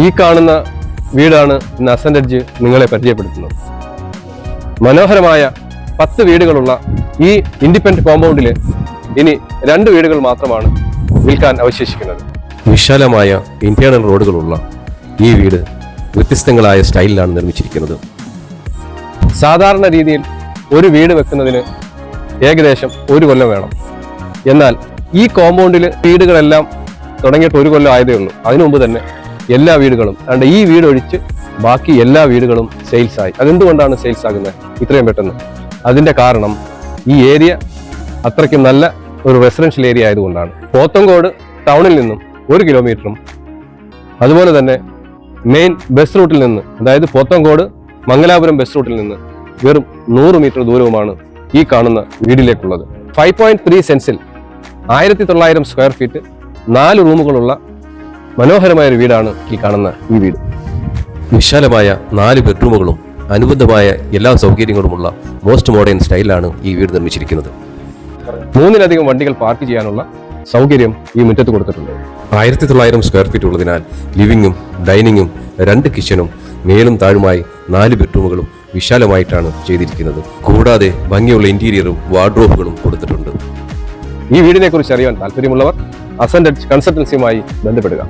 ഈ കാണുന്ന വീടാണ് ഇന്ന് അസന്റ് എഡ്ജ് നിങ്ങളെ പരിചയപ്പെടുത്തുന്നത്. മനോഹരമായ 10 വീടുകളുള്ള ഈ ഇൻഡിപെൻഡന്റ് കോമ്പൗണ്ടിൽ ഇനി 2 വീടുകൾ മാത്രമാണ് വിൽക്കാൻ അവശേഷിക്കുന്നത്. വിശാലമായ ഇന്റേണൽ റോഡുകളുള്ള ഈ വീട് വ്യത്യസ്തങ്ങളായ സ്റ്റൈലിലാണ് നിർമ്മിച്ചിരിക്കുന്നത്. സാധാരണ രീതിയിൽ ഒരു വീട് വെക്കുന്നതിന് ഏകദേശം 1 കൊല്ലം വേണം. എന്നാൽ ഈ കോമ്പൗണ്ടിൽ വീടുകളെല്ലാം തുടങ്ങിയിട്ട് 1 കൊല്ലം ആയതേ ഉള്ളൂ. അതിനു മുമ്പ് തന്നെ എല്ലാ വീടുകളും ഈ വീട് ഒഴിച്ച് ബാക്കി എല്ലാ വീടുകളും സെയിൽസ് ആയി. അതെന്തുകൊണ്ടാണ് സെയിൽസ് ആകുന്നത് ഇത്രയും പെട്ടെന്ന്? അതിന്റെ കാരണം ഈ ഏരിയ അത്രയ്ക്കും നല്ല ഒരു റെസിഡൻഷ്യൽ ഏരിയ ആയതുകൊണ്ടാണ്. പോത്തങ്കോട് ടൗണിൽ നിന്നും 1 കിലോമീറ്ററും അതുപോലെ തന്നെ മെയിൻ ബസ് റൂട്ടിൽ നിന്ന്, അതായത് പോത്തങ്കോട് മംഗലാപുരം ബസ് റൂട്ടിൽ നിന്ന് വെറും 100 മീറ്റർ ദൂരവുമാണ് ഈ കാണുന്ന വീടിലേക്കുള്ളത്. 5.3 സെൻസിൽ 1900 സ്ക്വയർ ഫീറ്റ് 4 റൂമുകളുള്ള മനോഹരമായ ഒരു വീടാണ് ഈ കാണുന്ന ഈ വീട്. വിശാലമായ 4 ബെഡ്റൂമുകളും അനുബന്ധമായ എല്ലാ സൗകര്യങ്ങളുമുള്ള മോസ്റ്റ് മോഡേൺ സ്റ്റൈലാണ് ഈ വീട് നിർമ്മിച്ചിരിക്കുന്നത്. 3ലധികം വണ്ടികൾ പാർക്ക് ചെയ്യാനുള്ള സൗകര്യം ഈ മുറ്റത്ത് കൊടുത്തിട്ടുണ്ട്. 1900 സ്ക്വയർ ഫീറ്റ് ഉള്ളതിനാൽ ലിവിങ്ങും ഡൈനിങ്ങും 2 കിച്ചണും മേലും താഴുമായി 4 ബെഡ്റൂമുകളും വിശാലമായിട്ടാണ് ചെയ്തിരിക്കുന്നത്. കൂടാതെ ഭംഗിയുള്ള ഇന്റീരിയറും വാർഡ്രോബുകളും കൊടുത്തിട്ടുണ്ട്. ഈ വീടിനെ കുറിച്ച് അറിയാൻ താല്പര്യമുള്ളവർ അസന്റ് എഡ്ജ് കൺസൾട്ടൻസിയുമായി ബന്ധപ്പെടുക.